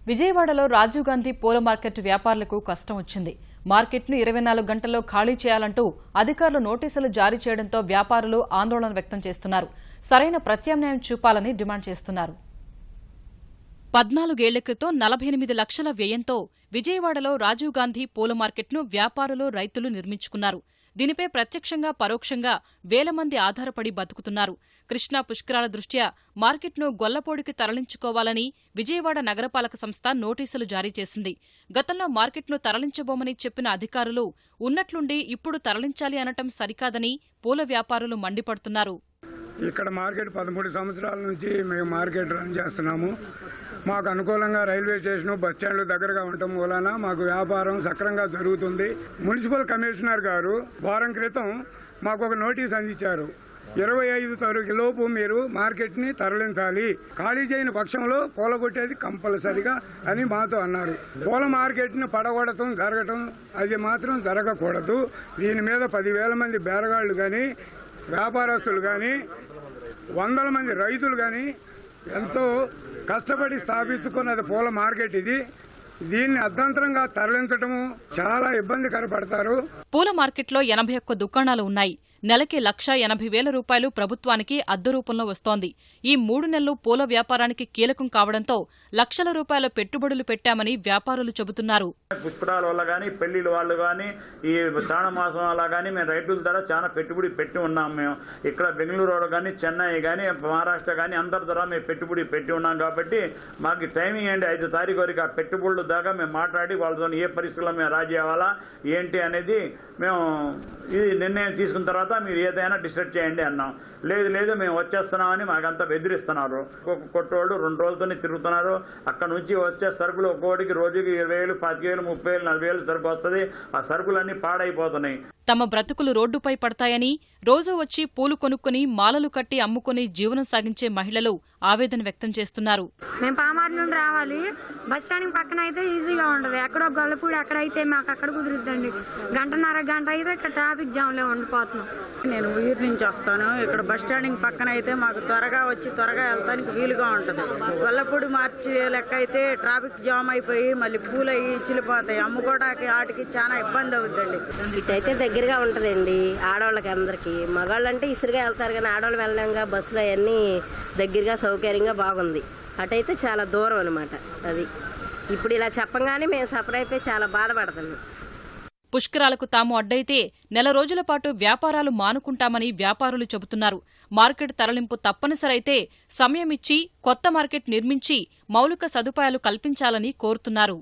విజయవాడలో రాజీవ్ గాంధీ పూల మార్కెట్ వ్యాపారులకు కష్టం వచ్చింది. మార్కెట్ను 24 గంటల్లో ఖాళీ చేయాలంటూ అధికారులు నోటీసులు జారీ చేయడంతో వ్యాపారులు ఆందోళన వ్యక్తం చేస్తున్నారు. సరైన ప్రత్యామ్నాయం చూపాలని డిమాండ్ చేస్తున్నారు. 14 ఏళ్ల క్రితం 48 లక్షల వ్యయంతో విజయవాడలో రాజీవ్ గాంధీ పూల మార్కెట్ను వ్యాపారులు, రైతులు నిర్మించుకున్నారు. దీనిపై ప్రత్యక్షంగా, పరోక్షంగా వేల మంది ఆధారపడి బతుకుతున్నారు. కృష్ణా పుష్కరాల దృష్ట్యా మార్కెట్ను గొల్లపూడికి తరలించుకోవాలని విజయవాడ నగరపాలక సంస్థ నోటీసులు జారీ చేసింది. గతంలో మార్కెట్ను తరలించబోమని చెప్పిన అధికారులు ఉన్నట్లుండి ఇప్పుడు తరలించాలి అనటం సరికాదని పూల వ్యాపారులు మండిపడుతున్నారు. ఇక్కడ మార్కెట్ 13 సంవత్సరాల నుంచి మేము మార్కెట్ రన్ చేస్తున్నాము. మాకు అనుకూలంగా రైల్వే స్టేషన్, బస్ స్టాండ్లు దగ్గరగా ఉండటం వలన మాకు వ్యాపారం సక్రంగా జరుగుతుంది. మున్సిపల్ కమిషనర్ గారు వారం క్రితం మాకు ఒక నోటీస్ అందించారు. 25 తారీఖు లోపు మీరు మార్కెట్ని తరలించాలి, ఖాళీ చేయని పక్షంలో పూలగొట్టేది కంపల్సరిగా అని మాతో అన్నారు. పూల మార్కెట్ని పడగొడటం జరగటం అది మాత్రం జరగకూడదు. దీని మీద 10,000 మంది బేరగాళ్లు కానీ, వ్యాపారస్తులు కానీ, 100 మంది రైతులు కానీ ఎంతో కష్టపడి స్థాపించుకున్నది పూల మార్కెట్ ఇది. దీన్ని అర్ధంతరంగా తరలించడము చాలా ఇబ్బందికర పడతారు. పూల మార్కెట్లో 81 దుకాణాలు ఉన్నాయి. నెలకి 1,80,000 రూపాయలు ప్రభుత్వానికి అద్దె రూపంలో వస్తోంది. ఈ 3 నెలలు పూల వ్యాపారానికి కీలకం కావడంతో లక్షల రూపాయల పెట్టుబడులు పెట్టామని వ్యాపారులు చెబుతున్నారు. పుష్కరాల వల్ల గానీ, పెళ్లిళ్ళ వాళ్ళు గానీ, ఈ శ్రావణమాసం వల్ల గానీ మేము రైతుల ద్వారా చాలా పెట్టుబడి పెట్టి ఉన్నాం. మేము ఇక్కడ బెంగళూరు కానీ, చెన్నై కానీ, మహారాష్ట్ర కానీ అందరి ద్వారా మేము పెట్టుబడి పెట్టి ఉన్నాం. కాబట్టి మాకు టైమింగ్ ఏంటి 5 తారీఖు వరకు ఆ పెట్టుబడుల దాకా మేము మాట్లాడి వాళ్ళతో ఏ పరిస్థితుల్లో మేము రాజీ అవ్వాలా ఏంటి అనేది మేము ఇది నిర్ణయం తీసుకున్న తర్వాత మీరు ఏదైనా డిసైడ్ చేయండి అన్నాం. లేదు మేము వచ్చేస్తున్నామని మాకంతా బెదిరిస్తున్నారు. ఒక్కొక్క కొట్టోళ్ళు 2 రోజులతోనే తిరుగుతున్నారు. అక్కడ నుంచి వచ్చే సరుకులు ఒక్కోటికి రోజుకి 20,000, 25,000, 30,000, 40,000 సరుకు వస్తుంది. ఆ సరుకులన్నీ పాడైపోతున్నాయి. తమ బ్రతుకులు రోడ్డుపై పడతాయని రోజూ వచ్చి పూలు కొనుక్కుని మాలలు కట్టి అమ్ముకుని జీవనం సాగించే మహిళలు ఆవేదన వ్యక్తం చేస్తున్నారు. మేము పామార్ నుండి రావాలి, బస్ స్టాండ్ పక్కన అయితే ఈజీగా ఉండదు. ఎక్కడో గొల్లపూడి అక్కడైతే మాకు అక్కడ కుదురుద్దండి. గంట అయితే ఇక్కడ ట్రాఫిక్ జామ్ లో ఉండిపోతున్నాం. నేను ఊరి నుంచి వస్తాను. ఇక్కడ బస్ స్టాండింగ్ పక్కన అయితే మాకు త్వరగా వచ్చి త్వరగా వెళ్తానికి వీలుగా ఉంటుంది. గొల్లపూడి మార్చి లెక్క అయితే ట్రాఫిక్ జామ్ అయిపోయి మళ్ళీ పూలు అయ్యి ఇచ్చిలిపోతాయి. అమ్ముకోవడానికి వాటికి చాలా ఇబ్బంది అవుతుందండి. ఇటైతే దగ్గరగా ఉంటుందండి ఆడవాళ్ళకి అందరికి. మగవాళ్ళు అంటే ఇసురుగా వెళ్తారు కానీ ఆడవాళ్ళు వెళ్ళడంగా బస్సులు అవన్నీ దగ్గరగా సౌకర్యంగా బాగుంది. అటైతే చాలా దూరం అనమాట. అది ఇప్పుడు ఇలా చెప్పంగానే మేము సఫర్ అయిపోయి చాలా బాధపడుతున్నాం. పుష్కరాలకు తాము అడ్డైతే నెల రోజుల పాటు వ్యాపారాలు మానుకుంటామని వ్యాపారులు చెబుతున్నారు. మార్కెట్ తరలింపు తప్పనిసరైతే సమయమిచ్చి కొత్త మార్కెట్ నిర్మించి మౌలిక సదుపాయాలు కల్పించాలని కోరుతున్నారు.